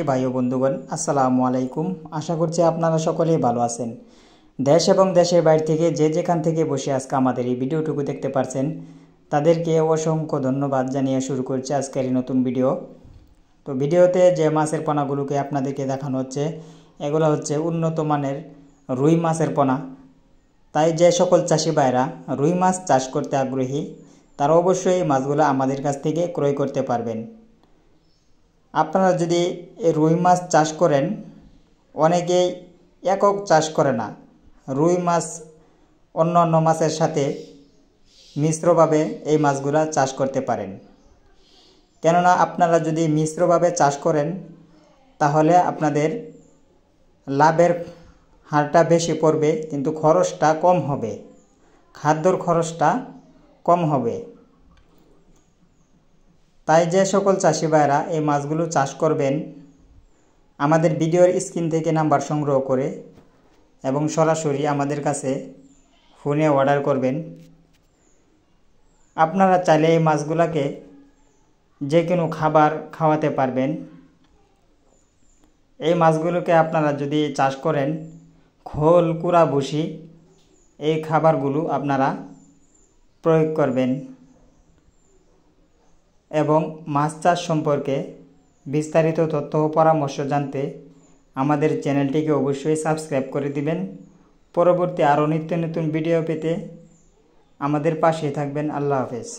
ভাই ও বন্ধুগণ আসসালামু আলাইকুম। আশা করছি আপনারা সকলেই ভালো আছেন। দেশ এবং দেশের বাইরে থেকে যে যেখান থেকে বসে আজকে আমাদের এই ভিডিওটুকু দেখতে পারছেন তাদেরকে অসংখ্য ধন্যবাদ জানিয়ে শুরু করছি আজকের এই নতুন ভিডিও। তো ভিডিওতে যে মাছের পোনাগুলোকে আপনাদেরকে দেখানো হচ্ছে এগুলো হচ্ছে উন্নত মানের রুই মাছের পোনা। তাই যে সকল চাষি ভাইরা রুই মাছ চাষ করতে আগ্রহী তারা অবশ্যই এই মাছগুলো আমাদের কাছ থেকে ক্রয় করতে পারবেন। আপনারা যদি এই রুই মাছ চাষ করেন, অনেকেই একক চাষ করে না, রুই মাছ অন্যান্য মাছের সাথে মিশ্রভাবে এই মাছগুলা চাষ করতে পারেন। কেননা আপনারা যদি মিশ্রভাবে চাষ করেন তাহলে আপনাদের লাভের হারটা বেশি পড়বে, কিন্তু খরচটা কম হবে, খাদ্যর খরচটা কম হবে। তাই যে সকল চাষি ভাইরা এই মাছগুলো চাষ করবেন আমাদের ভিডিওর স্ক্রিন থেকে নাম্বার সংগ্রহ করে এবং সরাসরি আমাদের কাছে ফোনে অর্ডার করবেন। আপনারা চাইলে এই মাছগুলোকে যে কোনো খাবার খাওয়াতে পারবেন। এই মাছগুলোকে আপনারা যদি চাষ করেন খোল কুড়া ভুসি এই খাবারগুলো আপনারা প্রয়োগ করবেন এবং মাছ চাষ সম্পর্কে বিস্তারিত তথ্য ও পরামর্শ জানতে আমাদের চ্যানেলটিকে অবশ্যই সাবস্ক্রাইব করে দিবেন। পরবর্তী আরও নিত্য নতুন ভিডিও পেতে আমাদের পাশে থাকবেন। আল্লাহ হাফেজ।